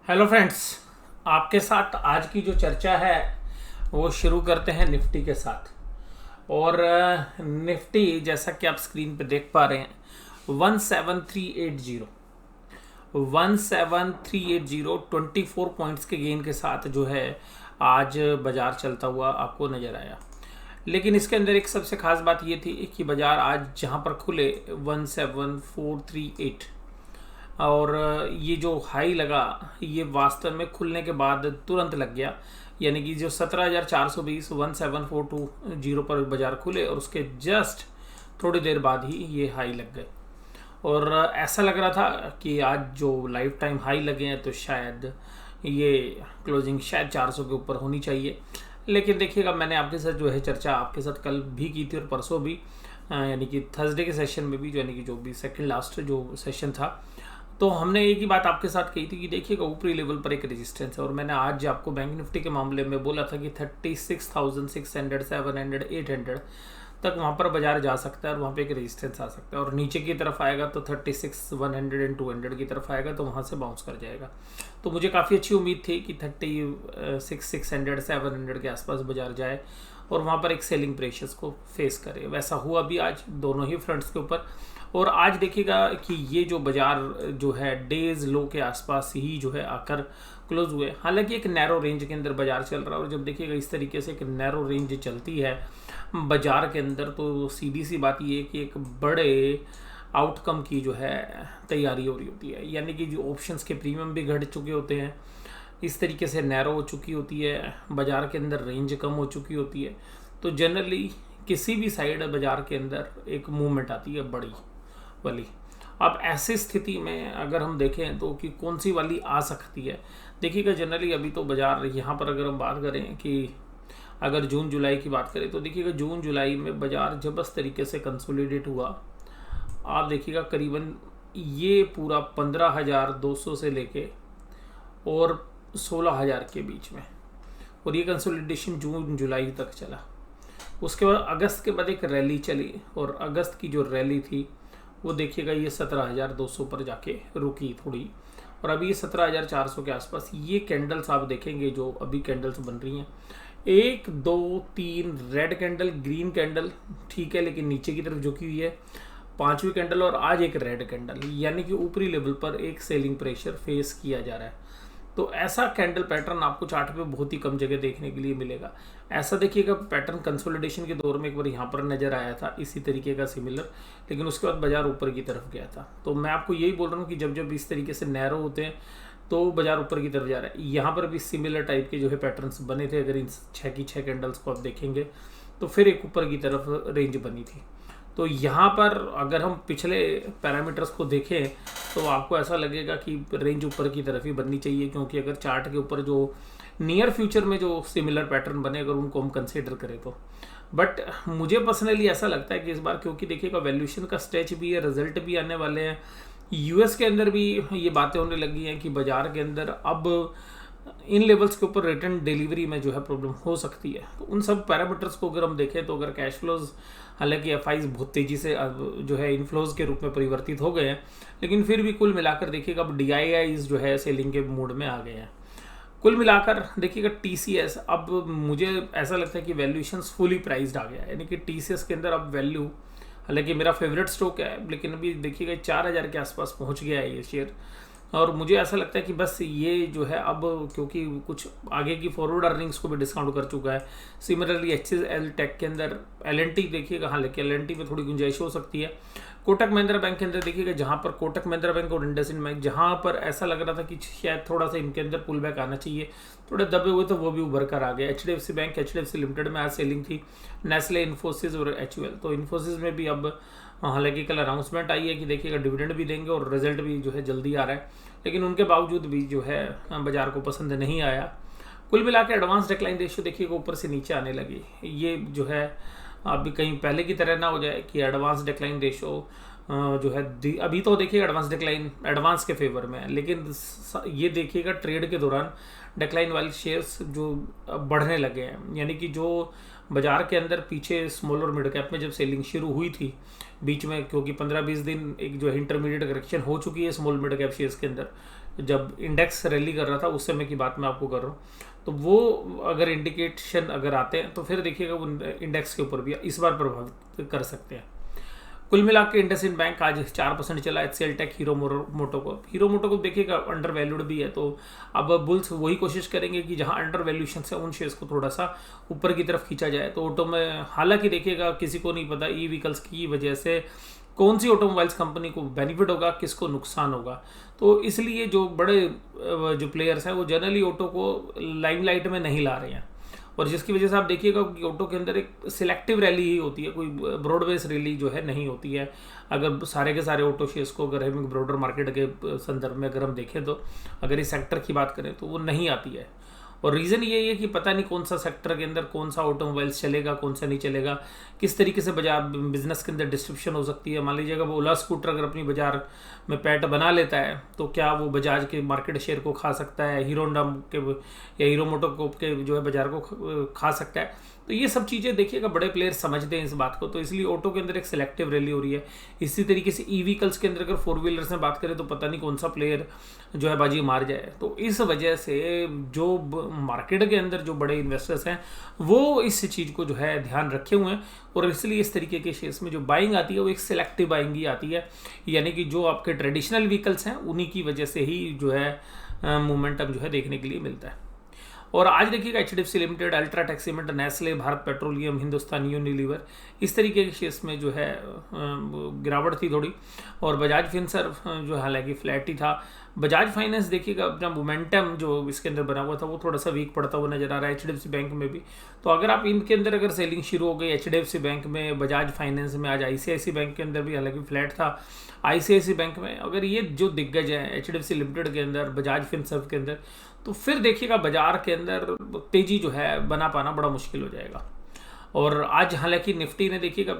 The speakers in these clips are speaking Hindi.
हेलो फ्रेंड्स, आपके साथ आज की जो चर्चा है वो शुरू करते हैं निफ्टी के साथ। और निफ्टी जैसा कि आप स्क्रीन पे देख पा रहे हैं 17380 17380 24 पॉइंट्स के गेन के साथ जो है आज बाजार चलता हुआ आपको नज़र आया। लेकिन इसके अंदर एक सबसे खास बात ये थी कि बाजार आज जहां पर खुले 17438 और ये जो हाई लगा ये वास्तव में खुलने के बाद तुरंत लग गया, यानी कि जो 17,420 17420 पर बाजार खुले और उसके जस्ट थोड़ी देर बाद ही ये हाई लग गए। और ऐसा लग रहा था कि आज जो लाइफ टाइम हाई लगे हैं तो शायद ये क्लोजिंग शायद 400 के ऊपर होनी चाहिए। लेकिन देखिएगा, मैंने आपके साथ जो है चर्चा आपके साथ कल भी की थी और परसों भी, यानी कि थर्सडे के सेशन में भी, यानी कि जो भी सेकंड लास्ट जो सेशन था, तो हमने एक ही बात आपके साथ कही थी कि देखिएगा ऊपरी लेवल पर एक रेजिस्टेंस है। और मैंने आज आपको बैंक निफ्टी के मामले में बोला था कि 36,600 700 800 तक वहाँ पर बाजार जा सकता है और वहाँ पे एक रेजिस्टेंस आ सकता है। और नीचे की तरफ आएगा तो 36,100 एंड 200 की तरफ आएगा तो वहाँ से बाउंस कर जाएगा। तो मुझे काफ़ी अच्छी उम्मीद थी कि 36,600 700 के आसपास बाजार जाए और वहाँ पर एक सेलिंग प्रेशर्स को फेस करे। वैसा हुआ भी आज दोनों ही फ्रंट्स के ऊपर। और आज देखिएगा कि ये जो बाजार जो है डेज लो के आसपास ही जो है आकर क्लोज हुए। हालांकि एक नैरो रेंज के अंदर बाजार चल रहा है और जब देखिएगा इस तरीके से एक नैरो रेंज चलती है बाजार के अंदर तो सीधी सी बात ये है कि एक बड़े आउटकम की जो है तैयारी हो रही होती है, यानी कि जो ऑप्शंस के प्रीमियम भी घट चुके होते हैं, इस तरीके से नैरो हो चुकी होती है, बाजार के अंदर रेंज कम हो चुकी होती है। तो जनरली किसी भी साइड बाजार के अंदर एक मूवमेंट आती है बड़ी वाली। अब ऐसी स्थिति में अगर हम देखें तो कि कौन सी वाली आ सकती है, देखिएगा जनरली अभी तो बाजार यहाँ पर अगर हम बात करें कि अगर जून जुलाई की बात करें तो देखिएगा जून जुलाई में बाजार जबरदस्त तरीके से कंसोलिडेट हुआ। आप देखिएगा करीबन ये पूरा 15,200 से लेके और 16,000 के बीच में, और ये कंसोलिडेशन जून जुलाई तक चला। उसके बाद अगस्त के बाद एक रैली चली और अगस्त की जो रैली थी वो देखिएगा ये 17,200 पर जाके रुकी थोड़ी, और अभी ये 17,400 के आसपास ये कैंडल्स आप देखेंगे जो अभी कैंडल्स बन रही हैं, 1 2 3 रेड कैंडल, ग्रीन कैंडल, ठीक है, लेकिन नीचे की तरफ झुकी हुई है, 5वीं कैंडल और आज एक रेड कैंडल, यानी कि ऊपरी लेवल पर एक सेलिंग प्रेशर फेस किया जा रहा है। तो ऐसा कैंडल पैटर्न आपको चार्ट पे बहुत ही कम जगह देखने के लिए मिलेगा। ऐसा देखिएगा पैटर्न कंसोलिडेशन के दौर में एक बार यहाँ पर नजर आया था इसी तरीके का सिमिलर, लेकिन उसके बाद बाजार ऊपर की तरफ गया था। तो मैं आपको यही बोल रहा हूँ कि जब जब इस तरीके से नैरो होते हैं तो बाजार ऊपर की तरफ जा रहा है। यहाँ पर भी सिमिलर टाइप के जो है पैटर्न्स बने थे, अगर इन 6 की 6 कैंडल्स को आप देखेंगे तो फिर एक ऊपर की तरफ रेंज बनी थी। तो यहाँ पर अगर हम पिछले पैरामीटर्स को देखें तो आपको ऐसा लगेगा कि रेंज ऊपर की तरफ ही बननी चाहिए, क्योंकि अगर चार्ट के ऊपर जो नियर फ्यूचर में जो सिमिलर पैटर्न बने अगर उनको हम कंसीडर करें तो, बट मुझे पर्सनली ऐसा लगता है कि इस बार क्योंकि देखिएगा वैल्यूएशन का स्टेज भी है, रिजल्ट भी आने वाले हैं, यूएस के अंदर भी ये बातें होने लगी हैं कि बाजार के अंदर अब इन लेवल्स के ऊपर रिटर्न डिलीवरी में जो है प्रॉब्लम हो सकती है। तो उन सब पैरामीटर्स को अगर हम देखें तो अगर कैश फ्लोज, हालांकि एफआईज बहुत तेजी से अब जो है इनफ्लोज के रूप में परिवर्तित हो गए हैं, लेकिन फिर भी कुल मिलाकर देखिएगा अब डीआईआईज जो है सेलिंग के मूड में आ गए हैं। कुल मिलाकर देखिएगा टीसीएस, अब मुझे ऐसा लगता है कि वैल्यूएशंस फुली प्राइस्ड आ गया है, यानी कि टीसीएस के अंदर अब वैल्यू, हालांकि मेरा फेवरेट स्टॉक है, लेकिन अभी देखिएगा 4,000 के आसपास पहुंच गया है ये शेयर। और मुझे ऐसा लगता है कि बस ये जो है अब क्योंकि कुछ आगे की फॉरवर्ड अर्निंग्स को भी डिस्काउंट कर चुका है। सिमिलरली एचसीएल टेक के अंदर एलएनटी देखिएगा, हालांकि एलएनटी में थोड़ी गुंजाइश हो सकती है। कोटक महिंद्रा बैंक के अंदर देखिएगा, जहां पर कोटक महिंद्रा बैंक और इंडसइंड बैंक जहां पर ऐसा लग रहा था कि शायद थोड़ा सा इनके अंदर पुल बैक आना चाहिए, थोड़े दबे हुए तो वो भी उभर कर आ गए। एचडीएफसी बैंक, एचडीएफसी लिमिटेड में आज सेलिंग थी, नेस्ले, इन्फोसिस और एचयूएल। तो इन्फोसिस में भी अब हालांकि कल अनाउंसमेंट आई है कि देखिएगा डिविडेंड भी देंगे और रिजल्ट भी जो है जल्दी आ रहा है, लेकिन उनके बावजूद भी जो है बाजार को पसंद नहीं आया। कुल मिला के एडवांस डिक्लाइन रेशियो देखिएगा ऊपर से नीचे आने लगी। ये जो है अभी कहीं पहले की तरह ना हो जाए कि एडवांस डिक्लाइन रेशियो जो है अभी तो देखिएगा एडवांस डिक्लाइन एडवांस के फेवर में है, लेकिन ये देखिएगा ट्रेड के दौरान डिक्लाइन वाले शेयर्स जो बढ़ने लगे हैं, यानी कि जो बाजार के अंदर पीछे स्मॉल और मिड कैप में जब सेलिंग शुरू हुई थी बीच में, क्योंकि 15-20 दिन एक जो है इंटरमीडिएट करेक्शन हो चुकी है स्मॉल मिड कैप शेयर्स के अंदर, जब इंडेक्स रैली कर रहा था उस समय की बात मैं आपको कर रहा हूँ, तो वो अगर इंडिकेशन अगर आते हैं तो फिर देखिएगा वो इंडेक्स के ऊपर भी इस बार प्रभावित कर सकते हैं। कुल मिला के इंडसइंड बैंक आज 4% चला। एचसीएल टेक, हीरो मोटो को देखिएगा अंडर वैल्यूड भी है, तो अब बुल्स वही कोशिश करेंगे कि जहां अंडर वैल्यूशन है उन शेयर्स को थोड़ा सा ऊपर की तरफ खींचा जाए। तो ऑटो में हालांकि देखिएगा किसी को नहीं पता ई व्हीकल्स की वजह से कौन सी ऑटोमोबाइल्स कंपनी को बेनिफिट होगा, किसको नुकसान होगा। तो इसलिए जो बड़े जो प्लेयर्स हैं वो जनरली ऑटो को लाइमलाइट में नहीं ला रहे हैं, और जिसकी वजह से आप देखिएगा कि ऑटो के अंदर एक सिलेक्टिव रैली ही होती है, कोई ब्रॉड बेस रैली जो है नहीं होती है। अगर सारे के सारे ऑटो शेयर्स को अगर हम ब्रॉडर मार्केट के संदर्भ में अगर हम देखें तो अगर इस सेक्टर की बात करें तो वो नहीं आती है। और रीज़न ये है कि पता नहीं कौन सा सेक्टर के अंदर कौन सा ऑटोमोबाइल्स चलेगा, कौन सा नहीं चलेगा, किस तरीके से बाजार बिजनेस के अंदर डिस्ट्रीब्यूशन हो सकती है। मान लीजिएगा वो ओला स्कूटर अगर अपनी बाजार में पैठ बना लेता है तो क्या वो बजाज के मार्केट शेयर को खा सकता है, हीरो होंडा के या हीरो मोटो के जो है बाजार को खा सकता है। तो ये सब चीज़ें देखिएगा बड़े प्लेयर समझते हैं इस बात को, तो इसलिए ऑटो के अंदर एक सिलेक्टिव रैली हो रही है। इसी तरीके से ई व्हीकल्स के अंदर अगर फोर व्हीलर्स में बात करें तो पता नहीं कौन सा प्लेयर जो है बाजी मार जाए। तो इस वजह से जो मार्केट के अंदर जो बड़े इन्वेस्टर्स हैं वो इस चीज़ को जो है ध्यान रखे हुए हैं, और इसलिए इस तरीके के शेयर्स में जो बाइंग आती है वो एक सिलेक्टिव बाइंग ही आती है, यानी कि जो आपके ट्रेडिशनल व्हीकल्स हैं उन्हीं की वजह से ही जो है मोमेंटम जो है देखने के लिए मिलता है। और आज देखिएगा HDFC limited, UltraTech cement, Nestle, Bharat petroleum, Hindustan Unilever, इस तरीके के शेयर्स में जो है गिरावट थी थोड़ी, और बजाज फिनसर्व जो हालांकि फ्लैट ही था। बजाज फाइनेंस देखिएगा अपना मोमेंटम जो इसके अंदर बना हुआ था वो थोड़ा सा वीक पड़ता हुआ नजर आ रहा है, एचडीएफसी बैंक में भी। तो अगर आप इनके अंदर अगर सेलिंग शुरू हो गई एचडीएफसी बैंक में, बजाज फाइनेंस में, आज आईसीआईसी बैंक के अंदर भी हालांकि फ्लैट था, आईसीआईसी बैंक में, अगर ये जो दिग्गज हैं एचडीएफसी लिमिटेड के अंदर, बजाज फिनसर्व के अंदर, तो फिर देखिएगा बाजार के अंदर तेजी जो है बना पाना बड़ा मुश्किल हो जाएगा। और आज हालांकि निफ्टी ने देखिएगा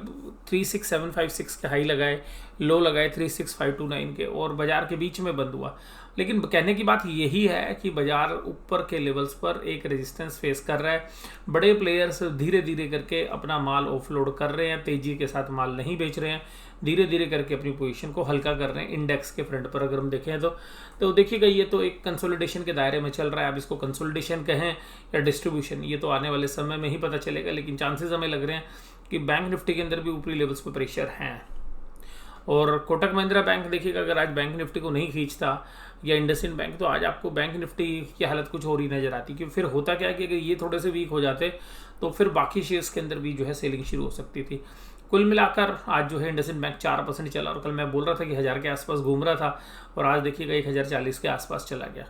36756 के हाई लगाए, लो लगाए 36529 के, और बाजार के बीच में बंद हुआ। लेकिन कहने की बात यही है कि बाजार ऊपर के लेवल्स पर एक रेजिस्टेंस फेस कर रहा है। बड़े प्लेयर्स धीरे धीरे करके अपना माल ऑफलोड कर रहे हैं, तेजी के साथ माल नहीं बेच रहे हैं, धीरे धीरे करके अपनी पोजीशन को हल्का कर रहे हैं। इंडेक्स के फ्रंट पर अगर हम देखें तो देखिएगा ये तो एक कंसोलिडेशन के दायरे में चल रहा है। अब इसको कंसोलिडेशन कहें या डिस्ट्रीब्यूशन, ये तो आने वाले समय में ही पता चलेगा, लेकिन चांसेस हमें लग रहे हैं कि बैंक निफ्टी के अंदर भी ऊपरी लेवल्स पर प्रेशर हैं। और कोटक महिंद्रा बैंक देखिएगा अगर आज बैंक निफ्टी को नहीं खींचता, या इंडसइंड बैंक, तो आज आपको बैंक निफ्टी की हालत कुछ और ही नजर आती। क्योंकि फिर होता क्या है कि अगर ये थोड़े से वीक हो जाते तो फिर बाकी शेयर्स के अंदर भी जो है सेलिंग शुरू हो सकती थी। कुल मिलाकर आज जो है इंडसइंड बैंक 4% चला, और कल मैं बोल रहा था कि 1000 के आसपास घूम रहा था, और आज देखिएगा 1040 के आसपास चला गया।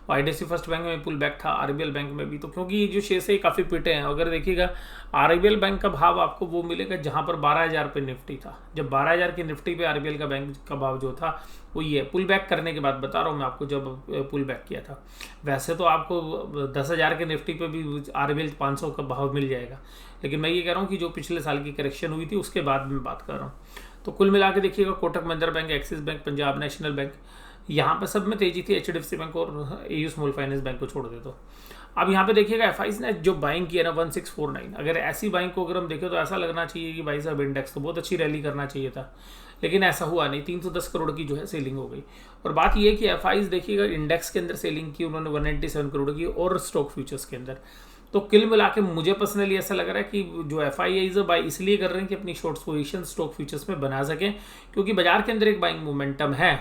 और आईडीएफसी फर्स्ट बैंक में पुल बैक था, आरबीएल बैंक में भी, तो क्योंकि ये जो शेयर्स है काफ़ी पिटे हैं। अगर देखिएगा आरबीएल बैंक का भाव आपको वो मिलेगा जहां पर 12000 पे निफ्टी था। जब 12000 की निफ्टी पे आरबीएल का बैंक का भाव जो था वो ये पुल बैक करने के बाद बता रहा हूँ मैं आपको, जब पुल बैक किया था। वैसे तो आपको 10000 के निफ्टी पे भी आरबीएल 500 का भाव मिल जाएगा, लेकिन मैं ये कह रहा हूँ कि जो पिछले साल की करेक्शन हुई थी उसके बाद मैं बात कर रहा हूँ। तो कुल मिला के देखिएगा Kotak Mahindra bank, axis bank, Punjab national bank, यहाँ पर सब में तेजी थी। एचडीएफसी बैंक और एयू स्मॉल फाइनेंस बैंक को छोड़ दे तो अब यहाँ पे देखिएगा एफआईज ने जो बाइंग किया ना 1649, अगर ऐसी बाइंग को अगर हम देखें तो ऐसा लगना चाहिए कि भाई साहब इंडेक्स तो बहुत अच्छी रैली करना चाहिए था, लेकिन ऐसा हुआ नहीं। 310 करोड़ की जो है सेलिंग हो गई। और बात यह है कि एफआईज देखिएगा इंडेक्स के अंदर सेलिंग की उन्होंने 197 करोड़ की, और स्टॉक फ्यूचर्स के अंदर। तो कुल मिला के मुझे पर्सनली ऐसा लग रहा है कि जो एफआईआईज बाई इसलिए कर रहे हैं कि अपनी शॉर्ट पोजीशन स्टॉक फ्यूचर्स में बना सकें, क्योंकि बाजार के अंदर एक बाइंग मोमेंटम है,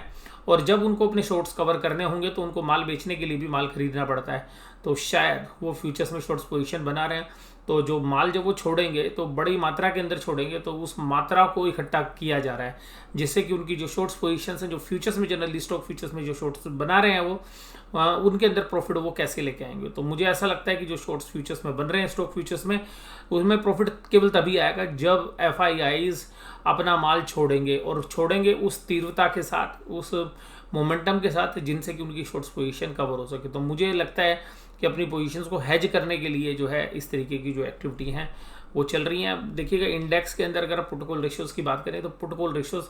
और जब उनको अपने शॉर्ट्स कवर करने होंगे तो उनको माल बेचने के लिए भी माल खरीदना पड़ता है। तो शायद वो फ्यूचर्स में शॉर्ट्स पोजीशन बना रहे हैं, तो जो माल जब वो छोड़ेंगे तो बड़ी मात्रा के अंदर छोड़ेंगे, तो उस मात्रा को इकट्ठा किया जा रहा है, जिससे कि उनकी जो शॉर्ट्स पोजीशंस हैं, जो फ्यूचर्स में जनरली स्टॉक फ्यूचर्स में जो शॉर्ट्स बना रहे हैं वो उनके अंदर प्रॉफिट वो कैसे लेके आएंगे। तो मुझे ऐसा लगता है कि जो शॉर्ट्स फ्यूचर्स में बन रहे हैं स्टॉक फ्यूचर्स में, उसमें प्रॉफिट केवल तभी आएगा जब एफआईआईज अपना माल छोड़ेंगे, और छोड़ेंगे उस तीव्रता के साथ, उस मोमेंटम के साथ, जिनसे कि उनकी शॉर्ट्स पोजीशन कवर हो सके। तो मुझे लगता है कि अपनी पोजीशंस को हेज करने के लिए जो है इस तरीके की जो एक्टिविटी हैं वो चल रही हैं। देखिएगा इंडेक्स के अंदर अगर पुट कॉल रेशियोज की बात करें तो पुट कॉल रेशियोज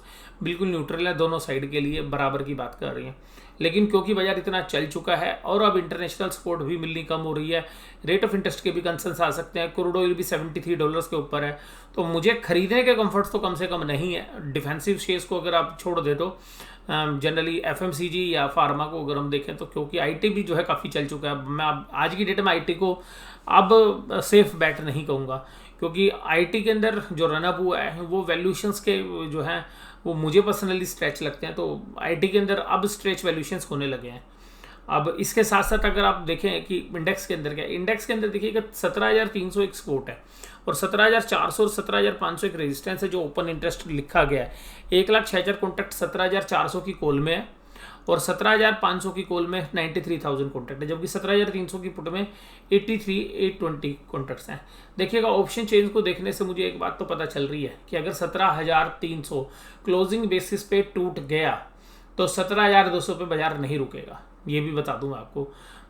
बिल्कुल न्यूट्रल है, दोनों साइड के लिए बराबर की बात कर रही हैं। लेकिन क्योंकि बाजार इतना चल चुका है और अब इंटरनेशनल सपोर्ट भी मिलनी कम हो रही है, रेट ऑफ इंटरेस्ट के भी कंसर्न्स आ सकते हैं, क्रूड ऑयल भी $73 के ऊपर है, तो मुझे खरीदने के कंफर्ट्स तो कम से कम नहीं है। डिफेंसिव शेयर्स को अगर आप छोड़ दे तो जनरली एफएमसीजी या फार्मा को अगर हम देखें तो, क्योंकि आईटी भी जो है काफ़ी चल चुका है, मैं आज की डेट में आईटी को अब सेफ बैट नहीं कहूँगा, क्योंकि आईटी के अंदर जो रनअप हुआ है वो वैल्यूशंस के जो हैं वो मुझे पर्सनली स्ट्रेच लगते हैं, तो आईटी के अंदर अब स्ट्रेच वैल्यूशंस होने लगे हैं। अब इसके साथ साथ अगर आप देखें कि इंडेक्स के अंदर क्या है, इंडेक्स के अंदर देखिएगा 17,300 एक सपोर्ट है और 17,400 और 17,500 एक रेजिस्टेंस है जो ओपन इंटरेस्ट लिखा गया है। 1,06,000 कॉन्ट्रैक्ट 17,400 की कॉल में है और 17,500 की कॉल में 93,000 कॉन्ट्रैक्ट है, जबकि 17,300 की पुट में 83,820 कॉन्ट्रैक्ट्स हैं। देखिएगा ऑप्शन चेंज को देखने से मुझे एक बात तो पता चल रही है कि अगर 17,300 क्लोजिंग बेसिस पे टूट गया तो 17,200 पे बाजार नहीं रुकेगा, ये भी बता दूं आपको।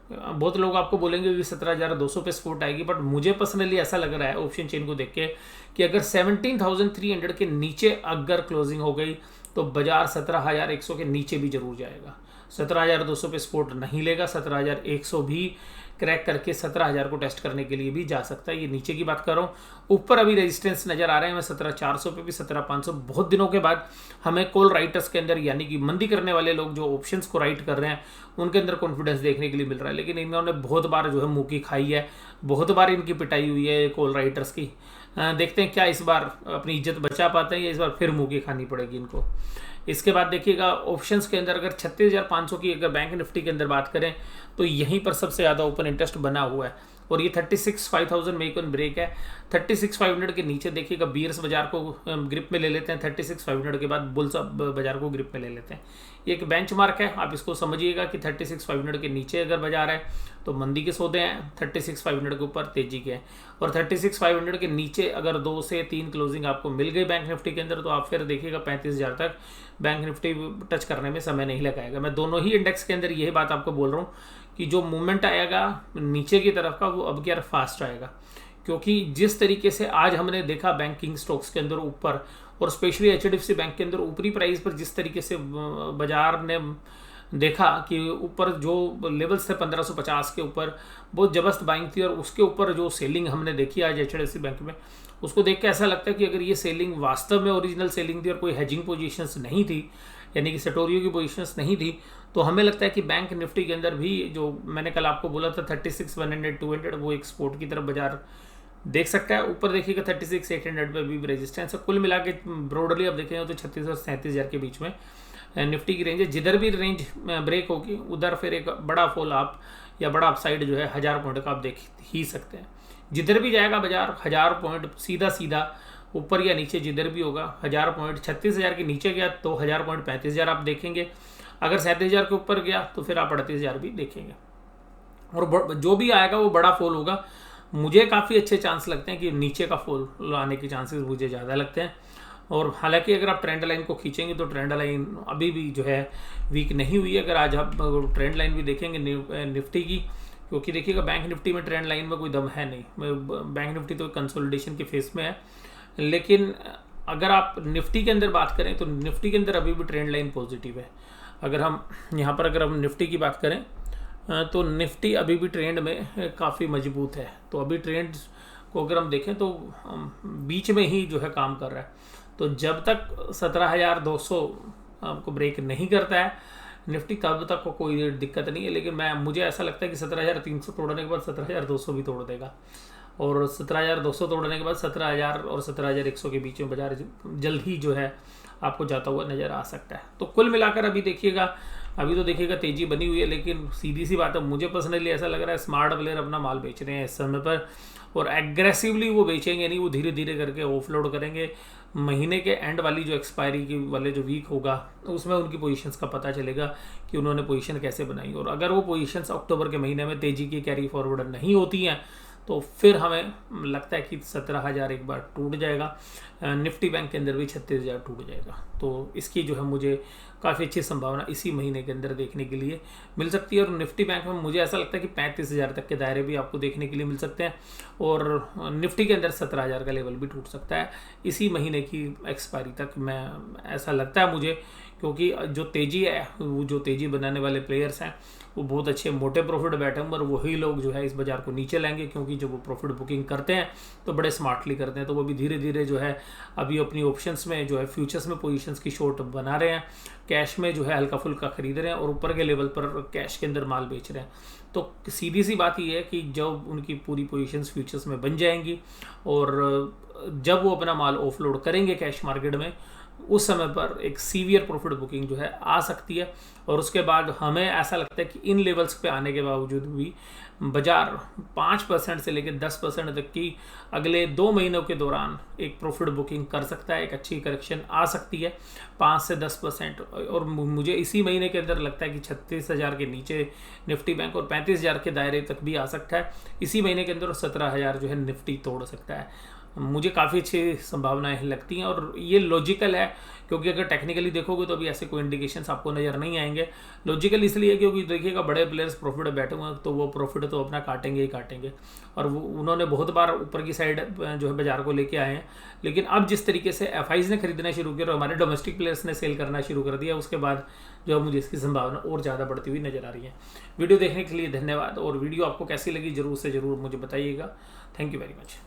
बहुत लोग आपको बोलेंगे कि 17,200 पे सपोर्ट आएगी, बट मुझे पर्सनली ऐसा लग रहा है ऑप्शन चेन को देख के कि अगर 17,300 के नीचे अगर क्लोजिंग हो गई तो बाजार 17,100 के नीचे भी जरूर जाएगा। 17,200 पे सपोर्ट नहीं लेगा, 17,100 भी क्रैक करके 17,000 को टेस्ट करने के लिए भी जा सकता है। ये नीचे की बात कर रहा हूँ, ऊपर अभी रेजिस्टेंस नजर आ रहे हैं मैं 17,400 पे भी, 17,500। बहुत दिनों के बाद हमें कॉल राइटर्स के अंदर, यानी कि मंदी करने वाले लोग जो ऑप्शंस को राइट कर रहे हैं, उनके अंदर कॉन्फिडेंस देखने के लिए मिल रहा है। लेकिन इन्होंने बहुत बार जो है मुँह की खाई है, बहुत बार इनकी पिटाई हुई है कॉल राइटर्स की। देखते हैं क्या इस बार अपनी इज्जत बचा पाते हैं या इस बार फिर मुँह की खानी पड़ेगी इनको। इसके बाद देखिएगा ऑप्शंस के अंदर अगर 36,500 की अगर बैंक निफ्टी के अंदर बात करें तो यहीं पर सबसे ज़्यादा ओपन इंटरेस्ट बना हुआ है और ये 36,500 मेक ऑन ब्रेक है। 36,500 के नीचे देखिएगा बीयर्स बाजार को ग्रिप में ले लेते हैं, 36,500 के बाद बुल्स बाजार को ग्रिप में ले लेते हैं। ये एक बेंचमार्क है, आप इसको समझिएगा कि 36,500 के नीचे अगर बाजार है तो मंदी के सौदे हैं, 36,500 के ऊपर तेजी के हैं, और 36,500 के नीचे अगर 2 से 3 क्लोजिंग आपको मिल गई बैंक निफ्टी के अंदर तो आप फिर देखिएगा 35,000 तक बैंक निफ्टी टच करने में समय नहीं लगाएगा। मैं दोनों ही इंडेक्स के अंदर यही बात आपको बोल रहा हूँ कि जो मूवमेंट आएगा नीचे की तरफ का वो अब क्या फास्ट आएगा, क्योंकि जिस तरीके से आज हमने देखा बैंकिंग स्टॉक्स के अंदर ऊपर और स्पेशली एचडीएफसी बैंक के अंदर ऊपरी प्राइस पर जिस तरीके से बाजार ने देखा कि ऊपर जो लेवल्स थे 1550 के ऊपर बहुत जबरदस्त बाइंग थी और उसके ऊपर जो सेलिंग हमने देखी आज एचडीएफसी बैंक में, उसको देख के ऐसा लगता है कि अगर ये सेलिंग वास्तव में ओरिजिनल सेलिंग थी और कोई हेजिंग पोजीशंस नहीं थी, यानी कि सटोरियो की पोजीशंस नहीं थी, तो हमें लगता है कि बैंक निफ्टी के अंदर भी जो मैंने कल आपको बोला था 36,100 200 वो एक सपोर्ट की तरफ बाजार देख सकता है। ऊपर देखिएगा 36,800 पे भी रेजिस्टेंस है। कुल मिला के ब्रॉडली अब देखेंगे तो 36,000 और 37,000 के बीच में निफ्टी की रेंज है। जिधर भी रेंज ब्रेक होगी उधर फिर एक बड़ा फॉल आप या बड़ा अपसाइड जो है 1000 पॉइंट का आप देख ही सकते हैं। जिधर भी जाएगा बाजार 1000 पॉइंट सीधा सीधा ऊपर या नीचे जिधर भी होगा 1000 पॉइंट 36,000 के नीचे गया तो 1000 पॉइंट 35,000 आप देखेंगे, अगर 37,000 के ऊपर गया तो फिर आप 38,000 भी देखेंगे, और जो भी आएगा वो बड़ा फॉल होगा। मुझे काफ़ी अच्छे चांस लगते हैं कि नीचे का फॉल आने के चांसेस मुझे ज़्यादा लगते हैं। और हालांकि अगर आप ट्रेंड लाइन को खींचेंगे तो ट्रेंड लाइन अभी भी जो है वीक नहीं हुई है। अगर आज आप ट्रेंड लाइन भी देखेंगे निफ्टी की, क्योंकि देखिएगा बैंक निफ्टी में ट्रेंड लाइन में कोई दम है नहीं, बैंक निफ्टी तो कंसोलिडेशन के फेस में है। लेकिन अगर आप निफ्टी के अंदर बात करें तो निफ्टी के अंदर अभी भी ट्रेंड लाइन पॉजिटिव है। अगर हम यहाँ पर अगर हम निफ्टी की बात करें तो निफ्टी अभी भी ट्रेंड में काफ़ी मजबूत है। तो अभी ट्रेंड को अगर हम देखें तो बीच में ही जो है काम कर रहा है। तो जब तक 17,200 आपको ब्रेक नहीं करता है निफ्टी तब तक को कोई दिक्कत नहीं है। लेकिन मुझे ऐसा लगता है कि 17,300 तोड़ने के बाद 17,200 भी तोड़ देगा, और 17,200 तोड़ने के बाद 17,000 और 17,100 के बीच में बाजार जल्द ही जो है आपको जाता हुआ नज़र आ सकता है। तो कुल मिलाकर अभी तो देखिएगा तेजी बनी हुई है, लेकिन सीधी सी बात है मुझे पर्सनली ऐसा लग रहा है स्मार्ट प्लेयर अपना माल बेच रहे हैं इस समय पर, और एग्रेसिवली वो बेचेंगे नहीं, वो धीरे धीरे करके ऑफलोड करेंगे। महीने के एंड वाली जो एक्सपायरी की वाले जो वीक होगा उसमें उनकी पोजीशंस का पता चलेगा कि उन्होंने पोजीशन कैसे बनाई, और अगर वो पोजीशंस अक्टूबर के महीने में तेजी की कैरी फॉरवर्ड नहीं होती हैं तो फिर हमें लगता है कि 17,000 एक बार टूट जाएगा। निफ्टी बैंक के अंदर भी 36,000 टूट जाएगा। तो इसकी जो है मुझे काफ़ी अच्छी संभावना इसी महीने के अंदर देखने के लिए मिल सकती है। और निफ्टी बैंक में मुझे ऐसा लगता है कि 35,000 तक के दायरे भी आपको देखने के लिए मिल सकते हैं, और निफ्टी के अंदर 17,000 का लेवल भी टूट सकता है इसी महीने की एक्सपायरी तक। मैं ऐसा लगता है मुझे क्योंकि जो तेज़ी है, वो जो तेज़ी बनाने वाले प्लेयर्स हैं वो बहुत अच्छे मोटे प्रॉफिट बैठे हैं, और वही लोग जो है इस बाज़ार को नीचे लाएंगे, क्योंकि जब वो प्रॉफिट बुकिंग करते हैं तो बड़े स्मार्टली करते हैं। तो वो भी धीरे धीरे जो है अभी अपनी ऑप्शंस में जो है फ्यूचर्स में पोजीशंस की शॉर्ट बना रहे हैं, कैश में जो है हल्का फुल्का खरीद रहे हैं और ऊपर के लेवल पर कैश के अंदर माल बेच रहे हैं। तो सीधी सी बात ये है कि जब उनकी पूरी पोजीशंस फ्यूचर्स में बन जाएंगी और जब वो अपना माल ऑफलोड करेंगे कैश मार्केट में, उस समय पर एक सीवियर प्रॉफिट बुकिंग जो है आ सकती है। और उसके बाद हमें ऐसा लगता है कि इन लेवल्स पे आने के बावजूद भी बाजार 5% से लेकर 10% तक की अगले 2 महीनों के दौरान एक प्रॉफिट बुकिंग कर सकता है। एक अच्छी करेक्शन आ सकती है 5 से 10%। और मुझे इसी महीने के अंदर लगता है कि 36,000 के नीचे निफ्टी बैंक और 35,000 के दायरे तक भी आ सकता है इसी महीने के अंदर, और 17,000 जो है निफ्टी तोड़ सकता है। मुझे काफ़ी अच्छी संभावनाएं लगती हैं और ये लॉजिकल है, क्योंकि अगर टेक्निकली देखोगे तो अभी ऐसे कोई इंडिकेशंस आपको नज़र नहीं आएंगे। लॉजिकल इसलिए क्योंकि देखिएगा बड़े प्लेयर्स प्रॉफिट बैठे हुए हैं तो वो प्रॉफिट तो अपना काटेंगे ही काटेंगे, और वो उन्होंने बहुत बार ऊपर की साइड जो है बाजार को लेके आए हैं। लेकिन अब जिस तरीके से एफआईज ने खरीदना शुरू किया और हमारे डोमेस्टिक प्लेयर्स ने सेल करना शुरू कर दिया, उसके बाद जो है मुझे इसकी संभावना और ज़्यादा बढ़ती हुई नज़र आ रही है। वीडियो देखने के लिए धन्यवाद, और वीडियो आपको कैसी लगी ज़रूर से ज़रूर मुझे बताइएगा। Thank you very much.